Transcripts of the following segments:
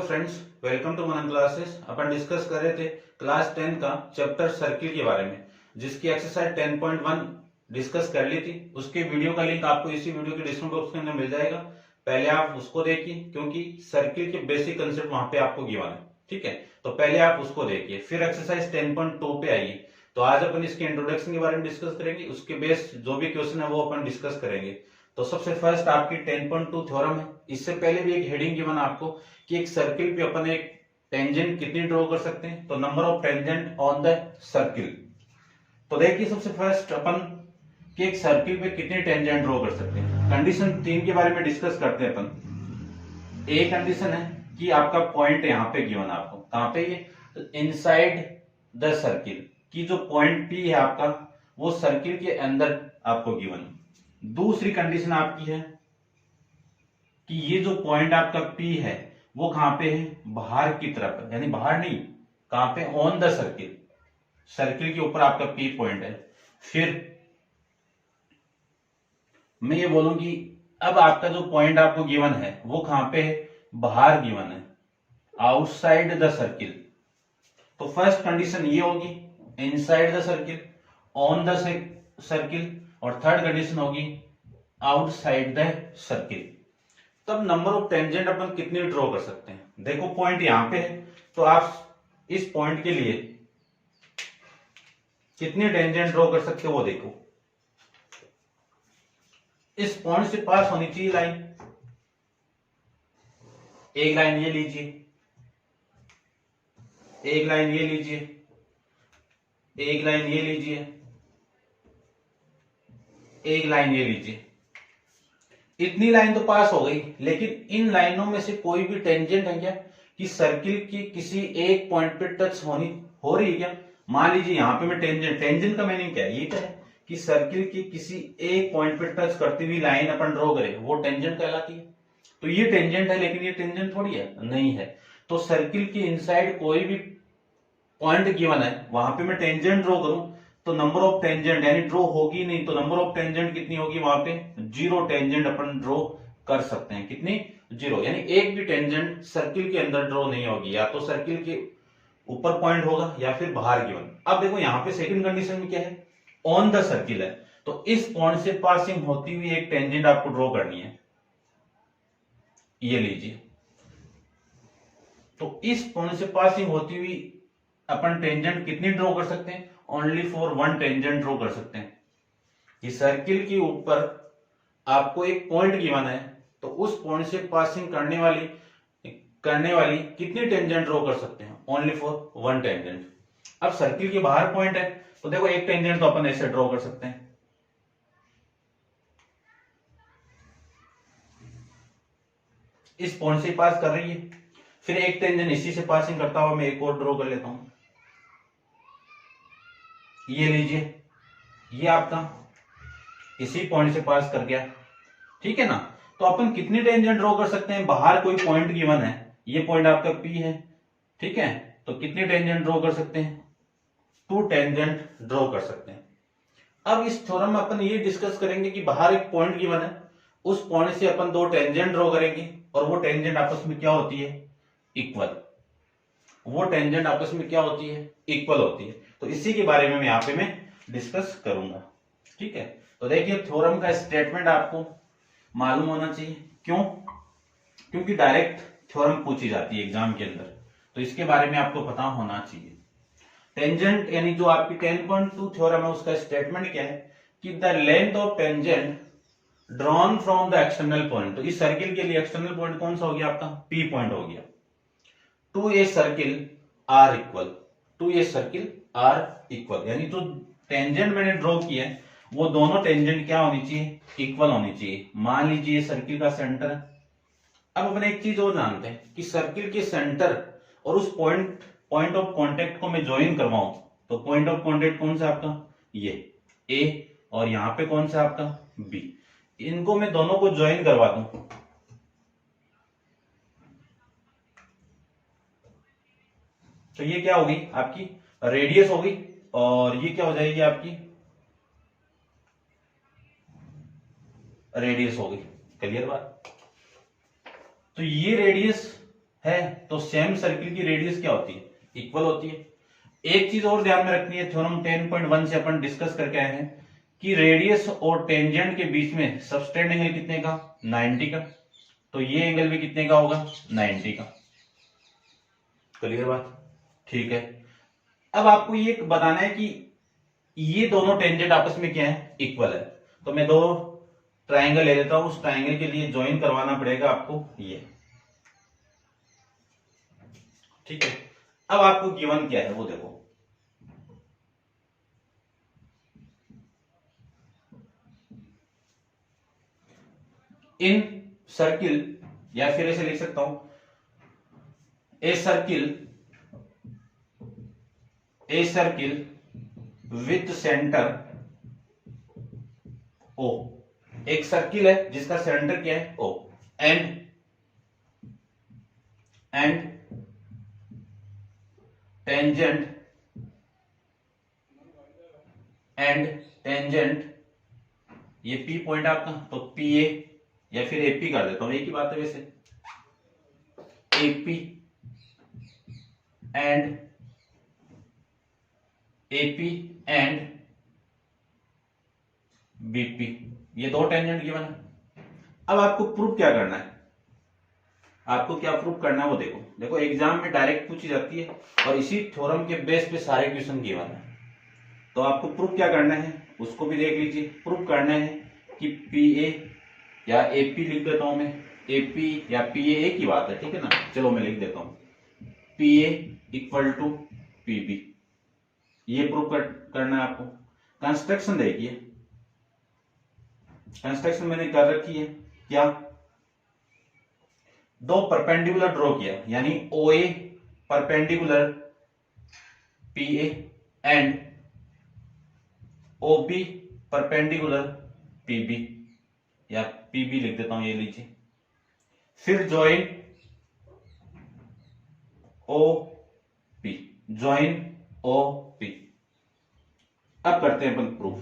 Friends, welcome to Manan classes. अपन discuss कर रहे थे क्लास 10 का चैप्टर सर्किल के बारे में, जिसकी एक्सरसाइज 10.1 डिस्कस कर ली थी। उसके वीडियो का लिंक आपको इसी वीडियो के डिस्क्रिप्शन बॉक्स के अंदर मिल जाएगा। पहले आप उसको देखिए, क्योंकि सर्किल के बेसिक कंसेप्ट वहां पे आपको गिवन है। ठीक है, तो पहले आप उसको देखिए, फिर एक्सरसाइज 10.2 पे आइए। तो आज अपन इसके इंट्रोडक्शन के बारे में डिस्कस करेंगे, उसके बेस जो भी क्वेश्चन है वो अपन डिस्कस करेंगे। तो सबसे फर्स्ट आपकी 10.2 थ्योरम है। इससे पहले भी एक हेडिंग गिवन आपको कि एक सर्किल पे अपन एक टेंजेंट कितनी ड्रॉ कर सकते हैं, तो number of tangent on the circle. तो देखिए सबसे फर्स्ट अपन कि एक सर्किल पे कितनी टेंजेंट ड्रॉ कर सकते हैं। कंडीशन 3 के बारे में डिस्कस करते हैं अपन। एक कंडीशन है कि आपका पॉइंट यहाँ पे गिवन आपको कहां पे, ये तो इनसाइड द सर्किल की जो पॉइंट पी है आपका, वो सर्किल के अंदर आपको गिवन। दूसरी कंडीशन आपकी है कि ये जो पॉइंट आपका पी है वो कहां पे है, बाहर की तरफ है, यानी बाहर नहीं, कहां पे, ऑन द सर्किल। सर्किल के ऊपर आपका पी पॉइंट है। फिर मैं ये बोलूंगी अब आपका जो पॉइंट आपको गिवन है वो कहां पे है, बाहर गिवन है, आउटसाइड द सर्किल। तो फर्स्ट कंडीशन ये होगी inside the circle, on the circle, और थर्ड कंडीशन होगी आउटसाइड द सर्किल। तब नंबर ऑफ टेंजेंट अपन कितनी ड्रॉ कर सकते हैं। देखो पॉइंट यहां पे है, तो आप इस पॉइंट के लिए कितनी टेंजेंट ड्रॉ कर सकते हो वो देखो। इस पॉइंट से पास होनी चाहिए लाइन, एक लाइन ये लीजिए, एक लाइन ये लीजिए, एक लाइन ये लीजिए, एक लाइन ये लीजिए। इतनी लाइन तो पास हो गई, लेकिन इन लाइनों में से कोई भी टेंजेंट है क्या कि सर्किल की किसी एक पॉइंट पे टच हो रही है क्या। मान लीजिए यहां पे मैं टेंजेंट का मीनिंग क्या है, ये क्या है कि सर्किल की किसी एक पॉइंट पे टच करती हुई लाइन अपन ड्रॉ करें, वो टेंजेंट कहलाती है। तो ये टेंजेंट है, लेकिन ये टेंजेंट थोड़ी है, नहीं है। तो सर्किल के इनसाइड कोई भी पॉइंट गिवन है, वहां पे मैं टेंजेंट ड्रॉ करूं तो नंबर ऑफ टेंजेंट यानी ड्रॉ होगी नहीं, तो नंबर ऑफ टेंजेंट कितनी होगी वहां पे, जीरो टेंजेंट अपन ड्रॉ कर सकते हैं। कितनी, जीरो, यानी एक भी टेंजेंट सर्किल के अंदर ड्रॉ नहीं होगी, या तो सर्किल के ऊपर पॉइंट होगा या फिर बाहर गिवन। अब देखो यहाँ पे सेकंड कंडीशन में क्या है, ऑन द सर्किल है, तो इस पॉइंट से पासिंग होती हुई एक टेंजेंट आपको ड्रॉ करनी है, ये लीजिए। तो इस पॉइंट से पासिंग होती हुई अपन टेंजेंट कितनी ड्रॉ कर सकते हैं, only for one tangent draw कर सकते हैं। कि सर्किल के ऊपर आपको एक पॉइंट गिवन है, तो उस पॉइंट से पासिंग करने वाली कितनी टेंजेंट ड्रॉ कर सकते हैं, ओनली फॉर वन टेंजेंट। अब सर्किल के बाहर पॉइंट है, तो देखो एक टेंजेंट तो अपन ऐसे ड्रॉ कर सकते हैं, इस पॉइंट से पास कर रही है। फिर एक टेंजेंट इसी से पासिंग करता हुआ मैं एक और ड्रॉ कर लेता हूं, ये लीजिए, ये आपका इसी पॉइंट से पास कर गया। ठीक है ना। तो अपन कितनी टेंजेंट ड्रॉ कर सकते हैं, बाहर कोई पॉइंट गिवन है, ये पॉइंट आपका पी है, ठीक है, तो कितनी टेंजेंट ड्रॉ कर सकते हैं, टू टेंजेंट ड्रॉ कर सकते हैं। अब इस थ्योरम में अपन ये डिस्कस करेंगे कि बाहर एक पॉइंट गिवन है, उस पॉइंट से अपन दो टेंजेंट ड्रॉ करेंगे, और वो टेंजेंट आपस में क्या होती है, इक्वल। वो टेंजेंट आपस में क्या होती है, इक्वल होती है। तो इसी के बारे में यहाँ पे मैं डिस्कस करूंगा। ठीक है, तो देखिए थ्योरम का स्टेटमेंट आपको मालूम होना चाहिए। क्यों, क्योंकि डायरेक्ट थ्योरम पूछी जाती है एग्जाम के अंदर, तो इसके बारे में आपको पता होना चाहिए। टेंजेंट यानी जो आपकी 10.2 थ्योरम है, उसका स्टेटमेंट क्या है कि the length of tangent drawn from the external point. तो इस सर्किल के लिए एक्सटर्नल पॉइंट कौन सा हो गया आपका, पी पॉइंट हो गया, to a circle are equal, to a circle are equal, यानी जो टेंजेंट मैंने ड्रॉ किया है वो दोनों टेंजेंट क्या होनी चाहिए, इक्वल होनी चाहिए। मान लीजिए सर्किल का सेंटर है। अब अपन एक चीज और जानते हैं कि सर्किल के सेंटर और उस पॉइंट ऑफ कांटेक्ट को मैं ज्वाइन करवाऊं, तो पॉइंट ऑफ कांटेक्ट कौन सा आपका, ये ए, और यहां पे कौन सा आपका बी, इनको मैं दोनों को ज्वाइन करवा दूं, तो ये क्या होगी आपकी रेडियस होगी, और ये क्या हो जाएगी आपकी रेडियस होगी। क्लियर बात। तो ये रेडियस है, तो सेम सर्किल की रेडियस क्या होती है, इक्वल होती है। एक चीज और ध्यान में रखनी है, थ्योरम 10.1 से अपन डिस्कस करके आए हैं कि रेडियस और टेंजेंट के बीच में सबटेंड एंगल कितने का, 90 का, तो ये एंगल भी कितने का होगा, 90 का। क्लियर बात, ठीक है। अब आपको ये बताना है कि ये दोनों टेंजेंट आपस में क्या है, इक्वल है। तो मैं दो ट्राइंगल ले लेता हूं, उस ट्राइंगल के लिए ज्वाइन करवाना पड़ेगा आपको ये, ठीक है। अब आपको गिवन क्या है वो देखो, इन सर्किल, या फिर ऐसे लिख सकता हूं, a circle with centre O, एक सर्किल है जिसका सेंटर क्या है, ओ, एंड टेंजेंट ये पी पॉइंट आपका, तो पी ए या फिर एपी कर देता हूं, एक ही बात है वैसे, एपी एंड बीपी, ये दो टेंजेंट गिवन है। अब आपको प्रूफ क्या करना है, आपको क्या प्रूफ करना है वो देखो, देखो एग्जाम में डायरेक्ट पूछी जाती है और इसी थ्योरम के बेस पे सारे क्वेश्चन गिवन है। तो आपको प्रूफ क्या करना है उसको भी देख लीजिए। प्रूफ करना है कि पी ए या एपी लिख देता हूं मैं, एपी या पी ए एक ही बात है, ठीक है ना। चलो मैं लिख देता हूं P A equal to PB, ये प्रूफ करना है आपको। कंस्ट्रक्शन देखिए, कंस्ट्रक्शन मैंने कर रखी है, क्या, दो परपेंडिकुलर ड्रॉ किया, यानी O A perpendicular P A and O B perpendicular PB, या पीबी लिख देता हूं, ये लीजिए। फिर join O P, join O P. अब करते हैं अपन प्रूफ।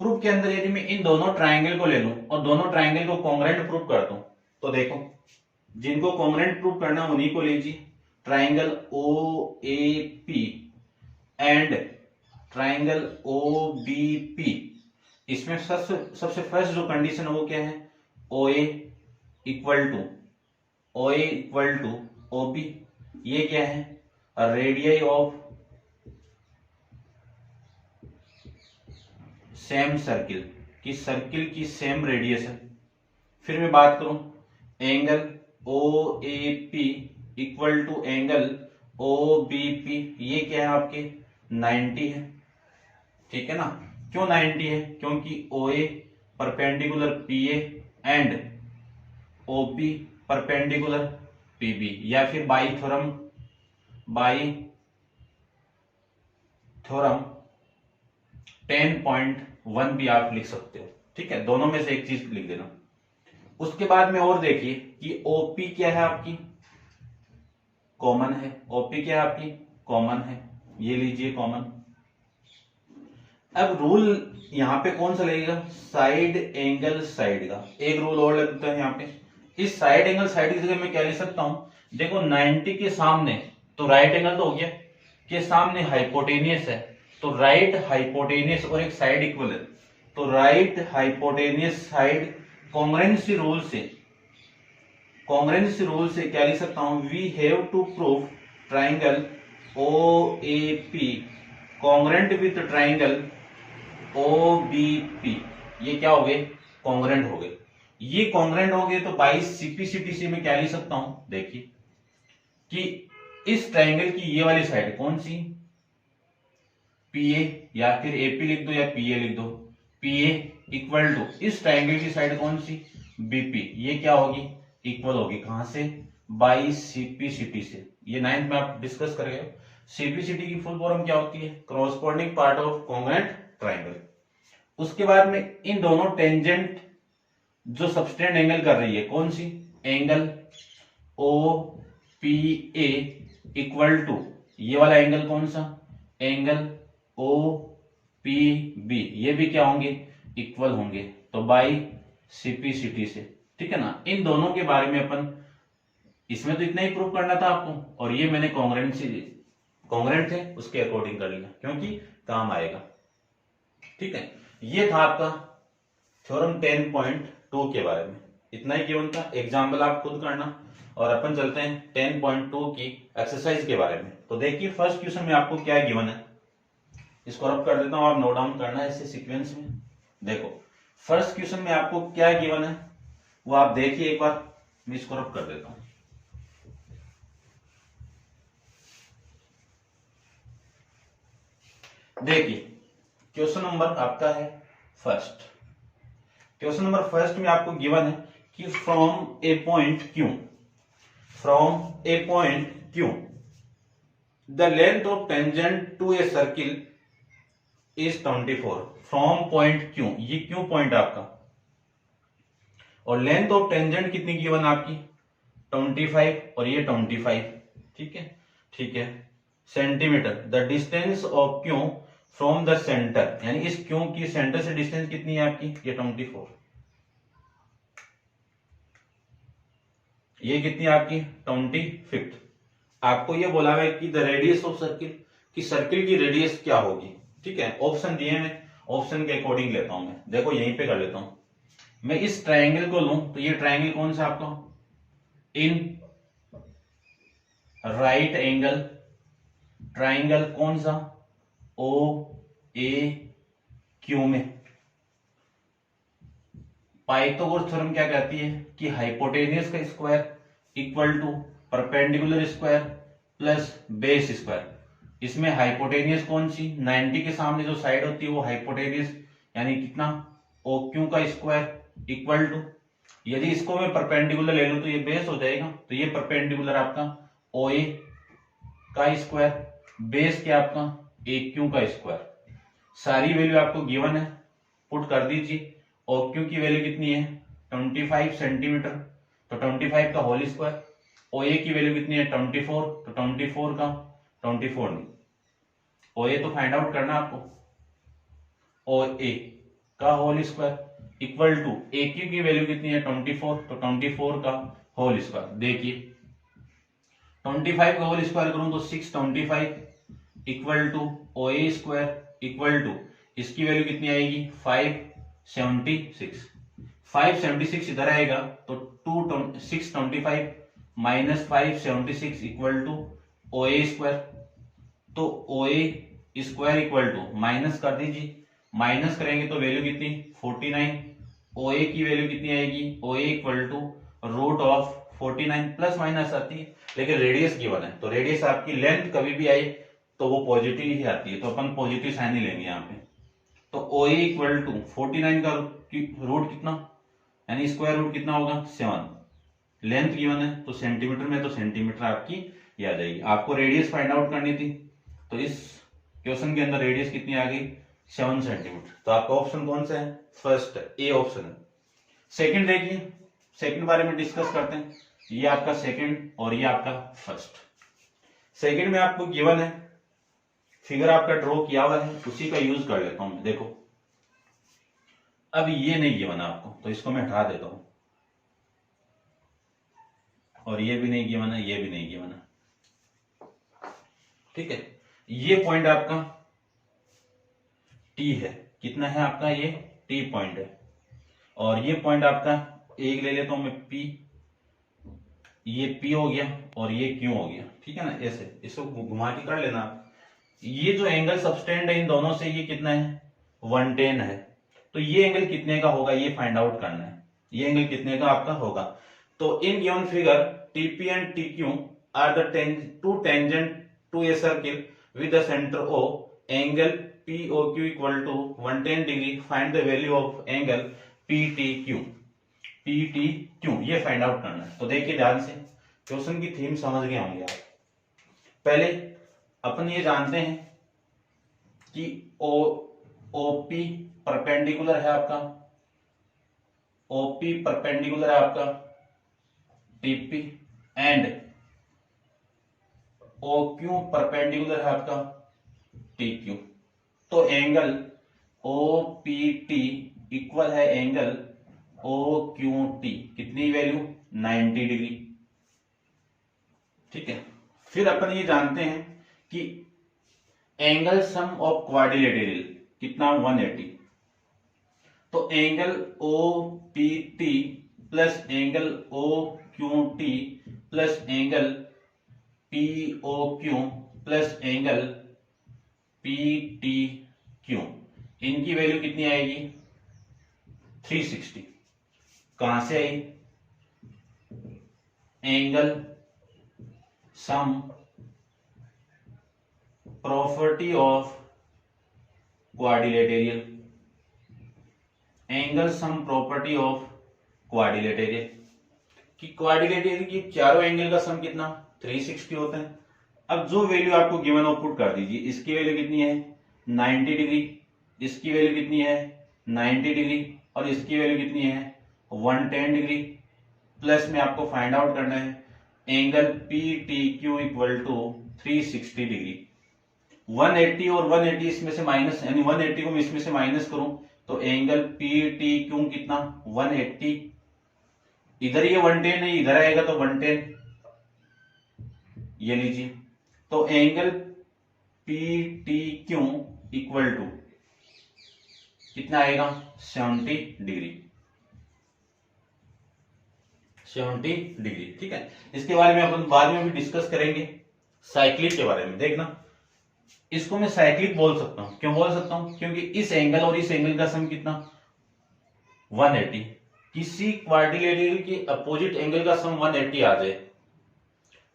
प्रूफ के अंदर यदि मैं इन दोनों ट्राइंगल को ले लूं और दोनों ट्राइंगल को कॉन्ग्रेंट प्रूफ कर दूं, तो देखो जिनको कॉन्ग्रेंट प्रूफ करना उन्हीं को लीजिए, triangle O A P and triangle O B P. इसमें सबसे फर्स्ट जो कंडीशन है वो क्या है, O A equal to O B, ये क्या है, रेडियई ऑफ सेम सर्किल, की सर्किल की सेम रेडियस है। फिर मैं बात करूं angle O A P equal to angle O B P, ये क्या है आपके 90 है, ठीक है ना। क्यों 90 है, क्योंकि O A perpendicular P A and O P perpendicular P B, या फिर बाई थ्योरम 10.1 भी आप लिख सकते हो, ठीक है। दोनों में से एक चीज लिख देना। उसके बाद में और देखिए कि ओपी क्या है आपकी, कॉमन है, ओपी क्या है आपकी, कॉमन है, ये लीजिए कॉमन। अब रूल यहां पे कौन सा लगेगा, साइड एंगल साइड का एक रूल और लगता है यहाँ पे। इस साइड एंगल साइड की जगह मैं क्या लिख सकता हूं, देखो 90 के सामने तो राइट एंगल तो हो गया, के सामने हाइपोटेनियस है तो राइट हाइपोटेनियस, और एक साइड इक्वल है तो right hypotenuse side. Congruency rule से क्या लिख सकता हूं, we have to prove triangle O A P congruent with triangle O B P, ये क्या हो गए, कॉन्ग्रेंट हो गए। ये कॉन्ग्रेंट हो गए तो बाई सीपीसीटी से मैं क्या लिख सकता हूं, देखिए कि इस ट्राइंगल की ये वाली साइड कौन सी, पी ए, या फिर एपी लिख दो या पी ए लिख दो, पी ए इक्वल टू इस ट्राइंगल की साइड कौन सी, बीपी, ये क्या होगी, इक्वल होगी, कहां से, बाई सीपीसीटी से। ये 9th में आप डिस्कस कर गए। सीपीसीटी की फुल फॉर्म क्या होती है, corresponding part of congruent triangle. उसके बाद में इन दोनों टेंजेंट जो सबटेंड एंगल कर रही है कौन सी, angle O P A equal to ये वाला एंगल कौन सा, एंगल ओ पी बी, ये भी क्या होंगे, इक्वल होंगे, तो बाई सीपीसीटी से, ठीक है ना। इन दोनों के बारे में अपन, इसमें तो इतना ही प्रूव करना था आपको, और ये मैंने कॉन्ग्रेंट थे उसके अकॉर्डिंग कर लिया क्योंकि काम आएगा। ठीक है, ये था आपका थ्योरम 10.2 के बारे में, इतना ही गिवन था। एग्जाम्पल आप खुद करना, और अपन चलते हैं 10.2 की एक्सरसाइज के बारे में। तो देखिए फर्स्ट क्वेश्चन में आपको क्या गिवन है, इसको रब कर देता हूं, आप नोट डाउन करना है इसे सीक्वेंस में। देखो फर्स्ट क्वेश्चन में आपको क्या गिवन है वो आप देखिए एक बार, मैं इसको रब कर देता हूं। देखिए क्वेश्चन नंबर आपका है फर्स्ट। क्वेश्चन नंबर फर्स्ट में आपको गिवन है कि from a point Q the length of tangent to a circle is 24। From point Q, ये क्यू पॉइंट आपका, और लेंथ ऑफ टेंजेंट कितनी गिवन आपकी 25, और ये 25। ठीक है, ठीक है, centimetre. The distance of Q from the centre, यानी इस क्यू की सेंटर से डिस्टेंस कितनी है आपकी, ये 24। ये कितनी है आपकी 25। आपको ये बोला हुआ है कि द रेडियस ऑफ सर्किल, कि सर्किल की रेडियस क्या होगी। ठीक है, ऑप्शन दिए हैं, ऑप्शन के अकॉर्डिंग लेता हूं मैं। देखो यहीं पे कर लेता हूं मैं, इस ट्रायंगल को लूं तो ये ट्रायंगल कौन सा आपका, इन राइट एंगल ट्रायंगल कौन सा, ओ ए क्यू में। पाइथागोरस थ्योरम क्या कहती है कि हाइपोटेनियस का square equal to perpendicular square plus base square. इसमें हाइपोटेनियस कौन सी, 90 के सामने जो साइड होती है वो हाइपोटेनियस, यानी कितना ओ क्यू का स्क्वायर इक्वल टू, यदि इसको मैं परपेंडिकुलर ले लूं तो ये बेस हो जाएगा, तो ये परपेंडिकुलर आपका ओ ए का स्क्वायर, बेस क्या आपका ए क्यू का स्क्वायर। सारी वैल्यू आपको गिवन है, पुट कर दीजिए। ओ क्यू की वैल्यू कितनी है 25 सेंटीमीटर, तो 25 का होल स्क्वायर। ओ ए की वैल्यू कितनी है 24, तो 24 का 24 नहीं, ओ ए तो फाइंड आउट करना आपको, ओ ए का whole square equal to A Q की वैल्यू कितनी है 24, तो 24 का होल स्क्वायर। देखिए 25 का होल स्क्वायर करूं तो 625 equal to O A square equal to, इसकी वैल्यू कितनी आएगी 576। 576 इधर आएगा तो 625 minus 576 equal to O A square, तो O A square equal to minus कर दीजिए, माइनस करेंगे तो वैल्यू कितनी 49। ओ ए की वैल्यू कितनी आएगी, O A equal to root of 49, plus minus आती है, लेकिन रेडियस गिवन है, तो रेडियस आपकी लेंथ कभी भी आई तो वो पॉजिटिव ही आती है, तो अपन पॉजिटिव साइन ही लेंगे यहाँ पे। तो ओ ए इक्वल टू 49 का रूट कितना, यानी स्क्वायर रूट कितना होगा 7। लेंथ गिवन है तो सेंटीमीटर में, तो सेंटीमीटर आपकी ये आ जाएगी। आपको रेडियस फाइंड आउट करनी थी, तो इस क्वेश्चन के अंदर रेडियस कितनी आ गई 7 सेंटीमीटर। तो आपका ऑप्शन कौन सा है, फर्स्ट ए ऑप्शन है। सेकंड देखिए, सेकंड बारे में डिस्कस करते हैं। ये आपका सेकंड और ये आपका फर्स्ट। सेकंड में आपको गिवन है, फिगर आपका ड्रॉ किया हुआ है, उसी का यूज कर लेता हूं मैं। देखो अब ये नहीं गिवन है आपको, तो इसको मैं हटा देता हूं, और ये भी नहीं गिवन है, ये भी नहीं गिवन है। ठीक है, ये पॉइंट आपका टी है, कितना है आपका ये टी पॉइंट है, और ये पॉइंट आपका एक ले लेता हूं मैं पी, ये पी हो गया और ये क्यू हो गया। ठीक है ना, ऐसे इसको घुमा के कर लेना। ये जो एंगल सबटेंड है इन दोनों से, ये कितना है 110 है, तो ये एंगल कितने का होगा ये फाइंड आउट करना है, ये एंगल कितने का आपका होगा। तो in given figure TP and TQ are the two tangent to a circle with the centre O, angle POQ equal to 110 degree, find the value of angle PTQ। ये find out करना है। तो देखिए ध्यान से, क्वेश्चन की theme समझ गए होंगे आप। पहले अपन ये जानते हैं कि OP परपेंडिकुलर है आपका, OP परपेंडिकुलर है आपका TP, एंड OQ परपेंडिकुलर है आपका TQ। तो एंगल OPT इक्वल है एंगल ओ क्यू टी कितनी वैल्यू 90 डिग्री। ठीक है, फिर अपन ये जानते हैं कि एंगल सम ऑफ क्वाड्रिलेटरल कितना 180। तो angle O P T plus angle O Q T plus angle P O Q plus angle P T Q, इनकी वैल्यू कितनी आएगी 360। कहां से आई, angle sum property of quadrilateral, angle sum property of quadrilateral कि quadrilateral की चारों angle का सम कितना 360 होता है। अब जो वैल्यू आपको गिवन हो पुट कर दीजिए, इसकी वैल्यू कितनी है 90 डिग्री, इसकी वैल्यू कितनी है 90 डिग्री और इसकी वैल्यू कितनी है 110 डिग्री। प्लस में आपको फाइंड आउट करना है angle P T Q equal to 360 degree. 180 और 180 इसमें से माइनस, यानी 180 को मैं इसमें से माइनस करूं तो एंगल पी टी क्यू कितना 180, इधर ये 110 है इधर आएगा तो 110, ये लीजिए। तो angle P T Q equal to कितना आएगा 70 डिग्री, 70 डिग्री। ठीक है, इसके बारे में अपन बाद में भी डिस्कस करेंगे। साइक्लिक के बारे में देखना, इसको मैं साइक्लिक बोल सकता हूं। क्यों बोल सकता हूं, क्योंकि इस एंगल और इस एंगल का सम कितना 180। किसी क्वाड्रिलेटरल के अपोजिट एंगल का सम 180 आ जाए,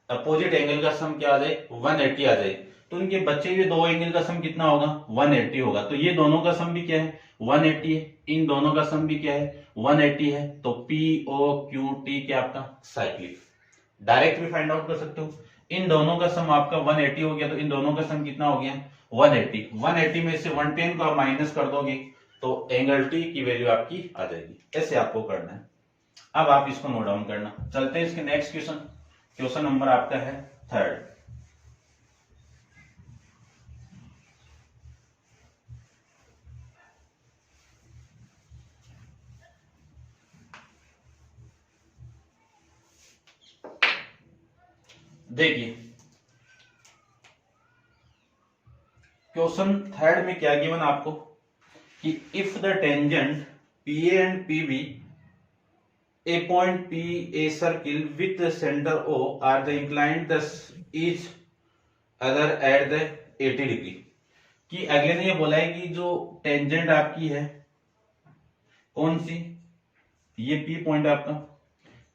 अपोजिट एंगल का सम क्या आ जाए 180 आ जाए, तो इनके बचे हुए दो एंगल का सम कितना होगा 180 होगा। तो ये दोनों का सम भी क्या है 180 है, इन दोनों का सम भी क्या है 180 है। तो पी ओ क्यू टी क्या आपका साइक्लिक, डायरेक्ट भी फाइंड आउट कर सकते हो। इन दोनों का सम आपका 180 हो गया, तो इन दोनों का सम कितना हो गया 180। 180 में से 110 को आप माइनस कर दोगे तो एंगल टी की वैल्यू आपकी आ जाएगी। ऐसे आपको करना है। अब आप इसको नोट डाउन करना। चलते हैं इसके नेक्स्ट क्वेश्चन। क्वेश्चन नंबर आपका है 3rd। देखिए क्वेश्चन 3rd में क्या गिवन आपको कि if the tangent P and P B a point P, a circle with the center O are the inclined thus each other at the 80 degree. कि अगले ने ये बोला है कि जो टेंजेंट आपकी है कौन सी, ये P पॉइंट आपका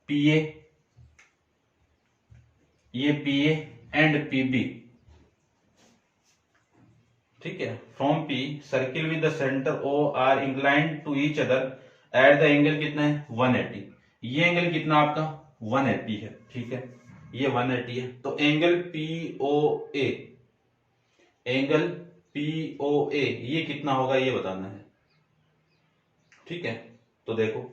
PA, ये PA एंड PB। ठीक है, from P circle with the centre O are inclined to each other at the angle कितना है 180। ये एंगल कितना आपका 180 है। ठीक है, ये 180 है। तो एंगल POA, एंगल POA ये कितना होगा ये बताना है। ठीक है, तो देखो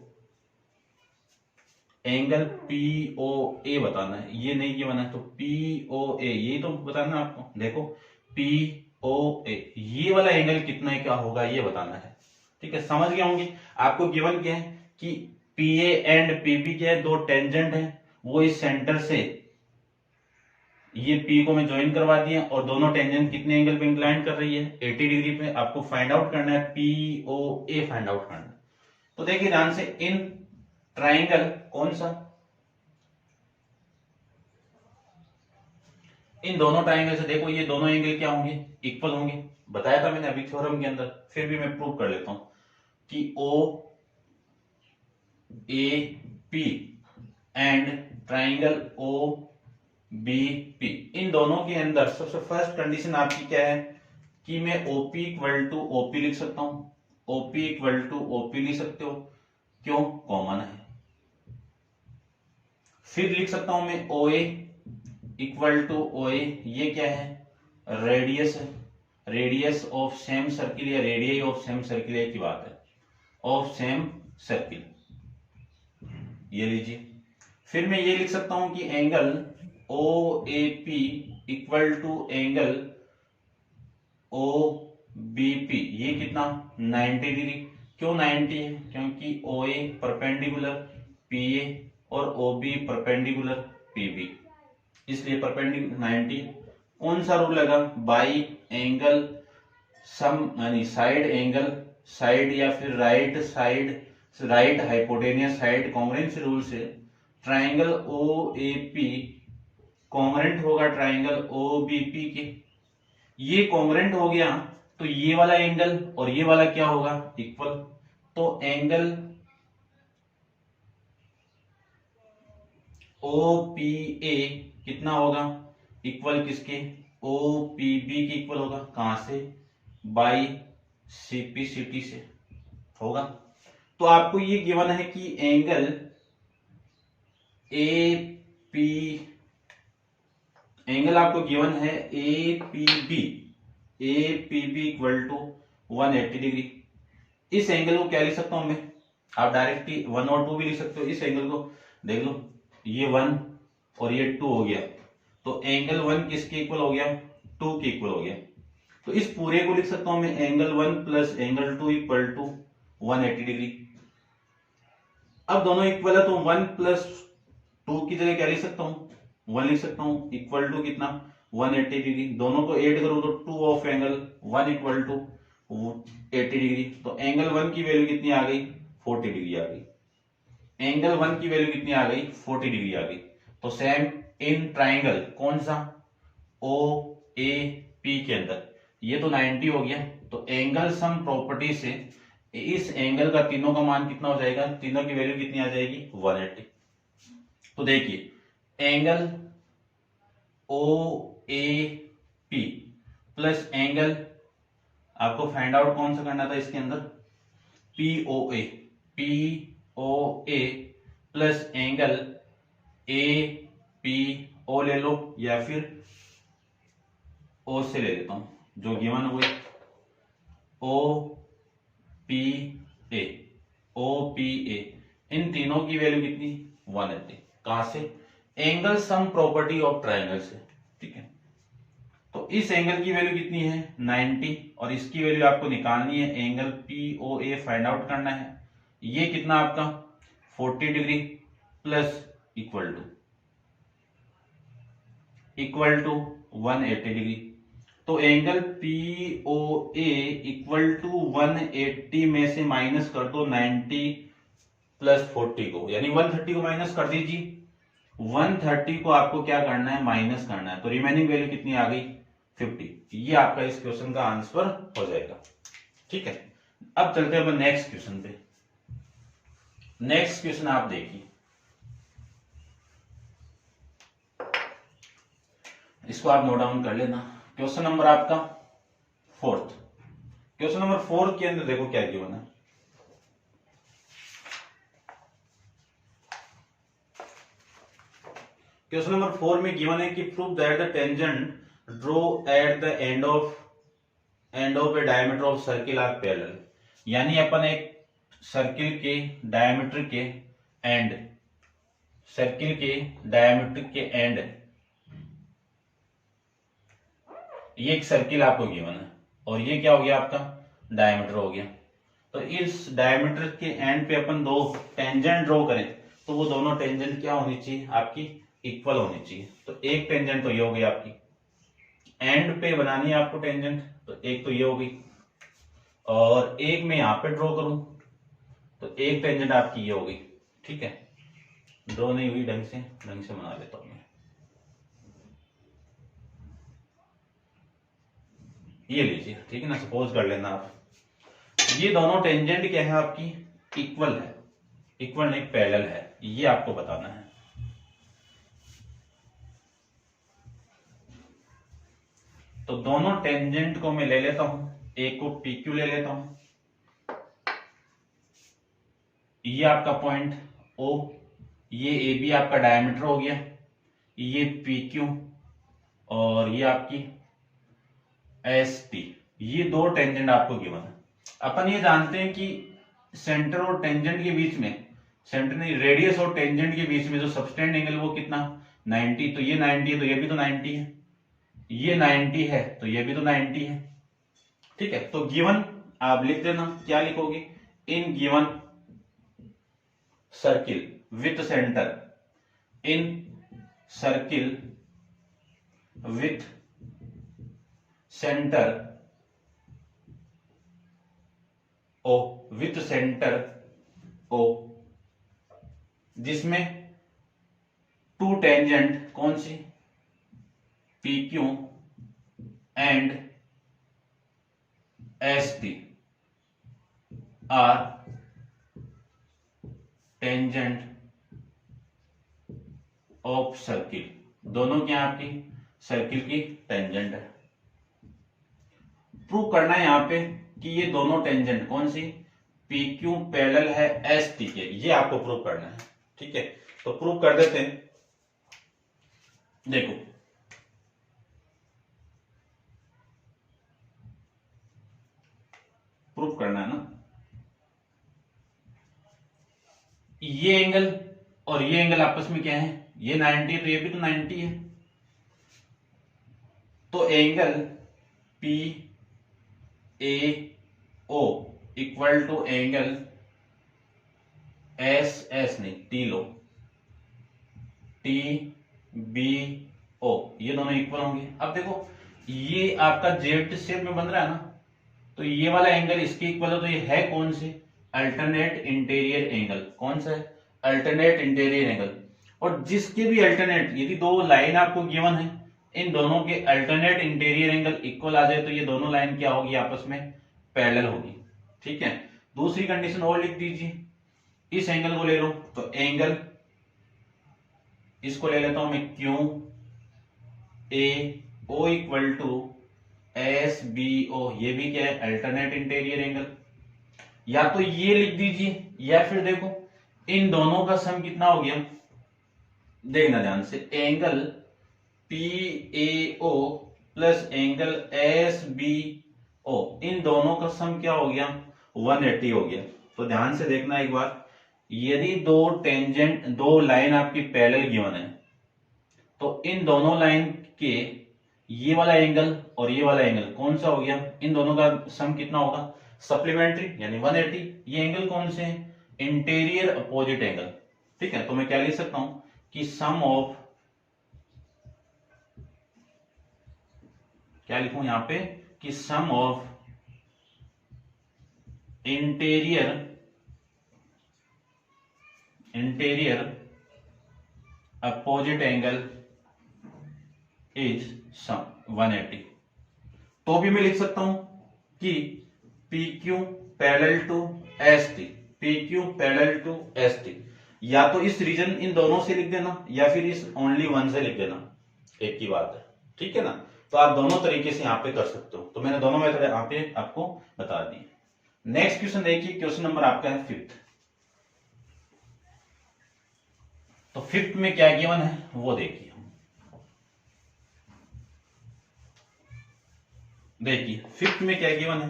एंगल POA बताना है, ये नहीं किया है तो POA ये तो बताना है आपको। देखो POA ये वाला एंगल कितना है क्या होगा ये बताना है। ठीक है, समझ गए होंगे। आपको गिवन क्या है कि PA एंड PB क्या है, दो टेंजेंट हैं, वो इस सेंटर से ये P को मैं ज्वाइन करवा दिया और दोनों टेंजेंट कितने एंगल पे इंक्लाइन कर रही है 80 डिग्री पे। आपको फाइंड आउट करना है POA फाइंड आउट करना है। तो देखिए ध्यान से, इन ट्राइंगल कौन सा, इन दोनों ट्राइंगल से देखो ये दोनों एंगल क्या होंगे इक्वल होंगे। बताया था मैंने अभी थ्योरम के अंदर, फिर भी मैं प्रूव कर लेता हूं कि OAP एंड ट्राइंगल OBP, इन दोनों के अंदर सबसे फर्स्ट कंडीशन आपकी क्या है कि मैं OP इक्वल टू OP लिख सकता हूं। OP इक्वल टू OP लिख सकते हो, क्यों कॉमन है। फिर लिख सकता हूं मैं OA इक्वल टू OA, ये क्या है रेडियस है, रेडियस ऑफ सेम सर्किल या रेडियस ऑफ सेम सर्किल की बात है, ऑफ सेम सर्किल, ये लीजिए। फिर मैं ये लिख सकता हूं कि angle OAP equal to angle OBP, ये कितना 90 डिग्री। क्यों 90 है? क्योंकि O A perpendicular P A और O B perpendicular P B, इसलिए परपेंडिकुलर 90। कौन सा रूल लगा? बाई एंगल सम यानी साइड एंगल साइड या फिर right side right hypotenuse side congruence rule से triangle O A P congruent होगा ट्राइंगल ओ बी पी के। ये कॉन्ग्रुएंट हो गया तो ये वाला एंगल और ये वाला क्या होगा? इक्वल। तो एंगल ओ पी ए कितना होगा? इक्वल किसके? ओ पी बी के इक्वल होगा। कहां से? बाई सीपीसीटी से होगा। तो आपको ये गिवन है कि एंगल ए पी एंगल आपको गिवन है A P B equal to 180 degree. इस एंगल को क्या लिख सकता हूं मैं? आप डायरेक्टली 1 और 2 भी लिख सकते हो। इस एंगल को देख लो, ये 1 और ये 2 हो गया, तो एंगल 1 किसके इक्वल हो गया? 2 के इक्वल हो गया। तो इस पूरे को लिख सकता हूं मैं angle 1 plus angle 2 equal to 180 degree. अब दोनों इक्वल है तो 1 प्लस 2 की जगह क्या लिख सकता हूं? 1 लिख सकता हूं इक्वल टू कितना? 180 डिग्री। दोनों को ऐड करूं तो 2 of angle 1 equal to 80 degree. तो एंगल 1 की वैल्यू कितनी आ गई? 40 डिग्री आ गई। एंगल 1 की वैल्यू कितनी आ गई? 40 डिग्री आ गई। तो सेम इन ट्राइंगल कौन सा? ओ ए पी के अंदर ये तो 90 हो गया, तो एंगल सम प्रॉपर्टी से इस एंगल का तीनों का मान कितना हो जाएगा? तीनों की वैल्यू कितनी आ जाएगी? 180। तो देखिए angle O A P plus angle आपको फाइंड आउट कौन सा करना था इसके अंदर? P O A plus angle A P O ले लो या फिर ओ से ले लेता हूं जो गिवन हुए ओ पी ए इन तीनों की वैल्यू कितनी? 180। कहां से? Angle sum property of triangle से। ठीक है, तो इस एंगल की वैल्यू कितनी है? 90 और इसकी वैल्यू आपको निकालनी है। Angle P O A find out करना है। ये कितना आपका? 40 degree plus equal to 180 degree. तो angle P O A equal to 180 में से माइनस कर दो 90 प्लस 40 को, यानी 130 को माइनस कर दीजिए। 130 को आपको क्या करना है? माइनस करना है। तो रिमेनिंग वैल्यू कितनी आ गई? 50। ये आपका इस क्वेश्चन का आंसर हो जाएगा। ठीक है, अब चलते हैं अपन नेक्स्ट क्वेश्चन पे। नेक्स्ट क्वेश्चन आप देखिए, इसको आप नोट डाउन कर लेना। क्वेश्चन नंबर आपका 4th। क्वेश्चन नंबर 4 के अंदर देखो क्या गिवन है। क्वेश्चन नंबर 4 में गिवन है कि prove that the tangent draw at the end of a diameter of circle are parallel. यानी अपन एक सर्किल के डायमीटर के एंड ये एक सर्किल आपको गिवन है और ये क्या हो गया? आपका डायमीटर हो गया। तो इस डायमीटर के एंड पे अपन दो टेंजेंट ड्रॉ करें तो वो दोनों टेंजेंट क्या होनी चाहिए? आपकी इक्वल होनी चाहिए। तो एक टेंजेंट तो ये हो गई आपकी, एंड पे बनानी है आपको टेंजेंट, तो एक तो ये हो गई और एक मैं यहां पे ड्रॉ करूं तो एक टेंजेंट आपकी ये हो गई। ठीक है, ड्रॉ नहीं हुई ढंग से बना लेता हूं मैं। ये लीजिए, ठीक है ना, सपोज कर लेना आप ये दोनों टेंजेंट क्या है? आपकी इक्वल है, इक्वल नहीं पैरेलल है, ये आपको बताना है। तो दोनों टेंजेंट को मैं ले लेता हूं, एक को PQ ले लेता हूं, ये आपका पॉइंट O, ये AB आपका डायमीटर हो गया, ये PQ और ये आपकी ST। ये दो टेंजेंट आपको गिवन है। अपन ये जानते हैं कि सेंटर और टेंजेंट के बीच में, सेंटर नहीं रेडियस और टेंजेंट के बीच में जो सबटेंड एंगल वो कितना? 90। तो ये 90 है तो ये भी तो 90 है, ये 90 है तो ये भी तो 90 है। ठीक है, तो गिवन आप लिख देना, क्या लिखोगे? In given circle with centre, in circle with centre O, with centre O, जिसमें टू टेंजेंट कौन सी, P Q and S T are tangent of circle, दोनों क्या आपकी सर्किल की टेंजेंट है। प्रूव करना है यहां पे कि ये दोनों टेंजेंट कौन सी, पी क्यू पैरेलल है एस टी के, ये आपको प्रूव करना है। ठीक है, तो प्रूव कर देते हैं। देखो प्रूव करना है ना, ये एंगल और ये एंगल आपस में क्या है, ये 90 है तो ये भी तो 90 है, तो angle P A O equal to angle S S नहीं टी लो, टी बी ओ, ये दोनों इक्वल होंगे। अब देखो ये आपका जेड शेप में बन रहा है ना, तो ये वाला एंगल इसके इक्वल है, तो ये है कौन से, अल्टरनेट इंटीरियर एंगल। कौन सा है, अल्टरनेट इंटीरियर एंगल। और जिसके भी अल्टरनेट, यदि दो लाइन आपको गिवन है, इन दोनों के अल्टरनेट इंटीरियर एंगल इक्वल आ जाए तो ये दोनों लाइन क्या होगी, आपस में पैरेलल होगी। ठीक है, दूसरी कंडीशन और लिख दीजिए, इस एंगल को ले लो, तो एंगल इसको ले लेता हूं मैं Q A O equal to S B O, ये भी क्या है, अल्टरनेट इंटीरियर एंगल। या तो ये लिख दीजिए, या फिर देखो इन दोनों का सम कितना हो गया, देखना ध्यान से, angle P A O plus angle S B O, इन दोनों का सम क्या हो गया, 180 हो गया। तो ध्यान से देखना एक बार, यदि दो टेंजेंट, दो लाइन आपकी पैरेलल गिवन है, तो इन दोनों लाइन के ये वाला एंगल और ये वाला एंगल कौन सा हो गया, इन दोनों का सम कितना होगा, सप्लीमेंट्री यानी 180। ये एंगल कौन से हैं, इंटीरियर अपोजिट एंगल। ठीक है, तो मैं क्या लिख सकता हूं कि सम ऑफ, क्या लिखूं यहां पे, कि sum of interior opposite angle is sum 180। तो भी मैं लिख सकता हूं कि P Q parallel to S T, P Q parallel to S T, या तो इस रीजन इन दोनों से लिख देना, या फिर इस ओनली वन से लिख देना, एक ही बात है। ठीक है ना, तो आप दोनों तरीके से यहां पे कर सकते हो। तो मैंने दोनों मेथड यहां पे आपको बता दी। नेक्स्ट क्वेश्चन देखिए, क्वेश्चन नंबर आपका है 5th। तो 5th में क्या गिवन है वो देखिए। देखिए 5th में क्या गिवन है,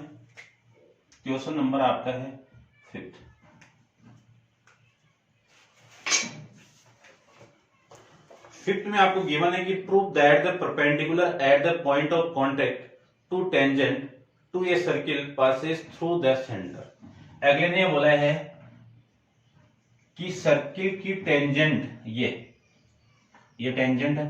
क्वेश्चन नंबर आपका है 5th। फिफ्थ में आपको गिवन है कि prove that the perpendicular at the point of contact to tangent to a circle passes through the centre. अगले ने बोला है कि सर्किल की टेंजेंट, ये टेंजेंट है,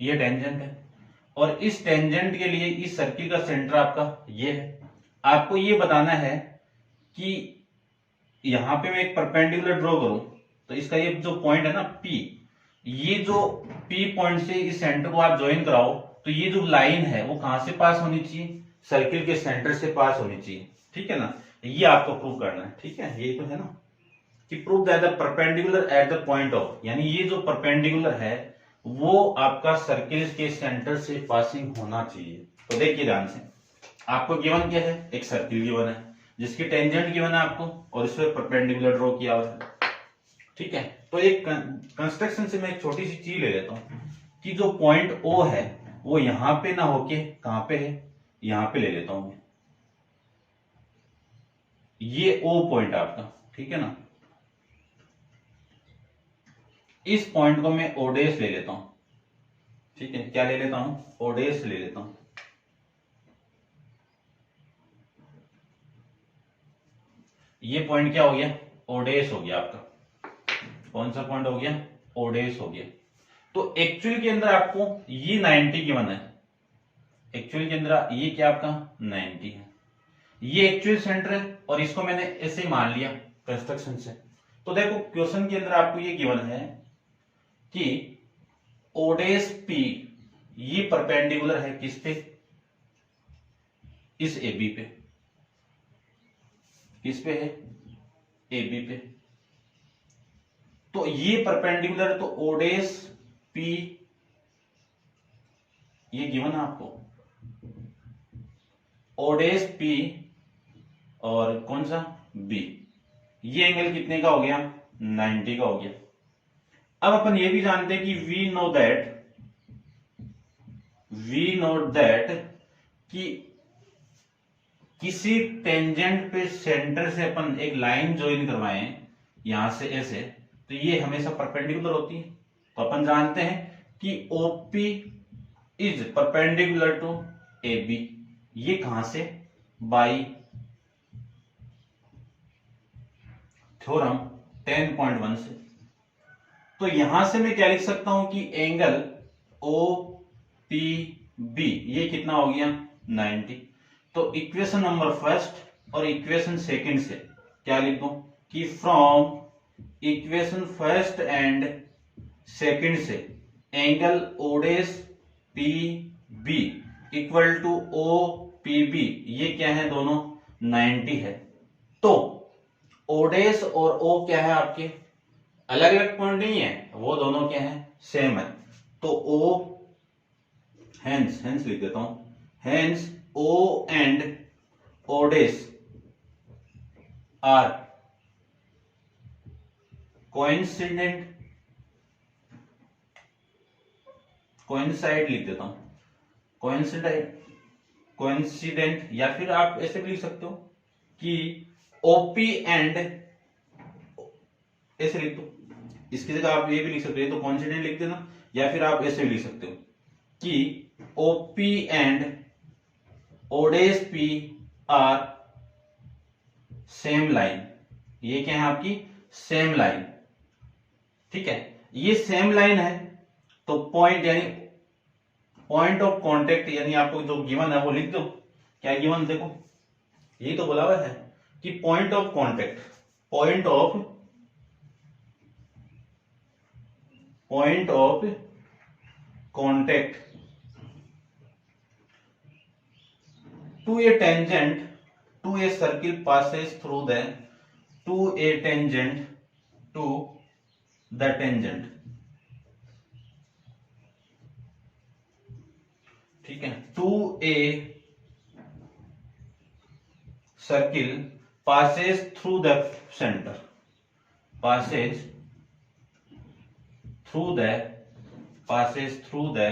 ये टेंजेंट है, और इस टेंजेंट के लिए इस सर्किल का सेंटर आपका ये है। आपको ये बताना है कि यहां पे मैं एक परपेंडिकुलर ड्रॉ करूं, तो इसका ये जो पॉइंट है ना P, ये जो P पॉइंट से इस सेंटर को आप ज्वाइन कराओ, तो ये जो लाइन है वो कहां से पास होनी चाहिए, सर्किल के सेंटर से पास होनी चाहिए। ठीक है ना, ये आपको प्रूव करना है। ठीक है, ये तो है ना कि prove that the perpendicular at the point of, यानी ये जो परपेंडिकुलर है वो आपका सर्किल के सेंटर से पासिंग होना चाहिए। तो देखिए ध्यान से, आपको गिवन क्या है, एक सर्किल गिवन है जिसकी टेंजेंट गिवन है आपको, और इस पर परपेंडिकुलर ड्रॉ किया हुआ है। ठीक है, तो एक कंस्ट्रक्शन से मैं एक छोटी सी चीज ले लेता हूं कि जो पॉइंट O है वो यहां पे ना होके कहां पे है, यहां पे ले लेता हूं मैं, ये O पॉइंट आपका। ठीक है ना, इस पॉइंट को मैं O डैश ले लेता हूं। ठीक है, क्या ले लेता हूं, ओडेस ले लेता हूं। ये पॉइंट क्या हो गया, ओडेस हो गया आपका। कौन सा पॉइंट हो गया, ओडेस हो गया। तो एक्चुअल के अंदर आपको ये 90 गिवन है, एक्चुअल के अंदर ये क्या आपका 90 है, ये एक्चुअल सेंटर है और इसको मैंने ऐसे ही मान लिया कंस्ट्रक्शन से। तो देखो क्वेश्चन के अंदर आपको ये गिवन है कि ओडेस पी ये परपेंडिकुलर है किस पे, इस AB पे, किस पे है, AB पे। तो ये परपेंडिकुलर है, तो ओडेस पी ये गिवन है आपको, ओडेस पी और कौन सा बी, ये एंगल कितने का हो गया, 90 का हो गया। अब अपन ये भी जानते हैं कि वी नो दैट कि किसी टेंजेंट पे सेंटर से अपन एक लाइन ज्वाइन करवाएं यहां से ऐसे, तो ये हमेशा परपेंडिकुलर होती है। तो अपन जानते हैं कि OP is perpendicular to AB, ये कहां से, बाई थ्योरम 10.1 से। तो यहां से मैं क्या लिख सकता हूं कि एंगल OPB ये कितना हो गया 90। तो इक्वेशन नंबर फर्स्ट और इक्वेशन सेकंड से क्या लिख दूं कि from equation first and second से एंगल ओडेस PB इक्वल टू OPB ये क्या है, दोनों 90 है। तो ओडेस और O क्या है आपके अलग अलग पॉइंट नहीं है, वो दोनों क्या है, सेम है। तो O हेंस लिख देता हूं, हेंस O एंड ओडेस आर कोइंसिडेंट, कोइंसाइड लिख देता हूं, कोइंसिडेंट, या फिर आप ऐसे भी लिख सकते हो कि OP एंड, ऐसे लिख दो, इसकी जगह आप ये भी लिख सकते हो, तो कोइंसिडेंट लिख देना, या फिर आप ऐसे भी लिख सकते हो कि OP एंड ओडेस P आर सेम लाइन, ये क्या है आपकी सेम लाइन, ठीक है, ये सेम लाइन है। तो पॉइंट यानी पॉइंट ऑफ कांटेक्ट यानी आपको जो गिवन है वो लिख दो, क्या गिवन देखो, यही तो बोला हुआ है कि point of contact, point of contact to a tangent to a circle passes through the to a tangent to the tangent, ठीक है, to a circle passes through the center, passes through the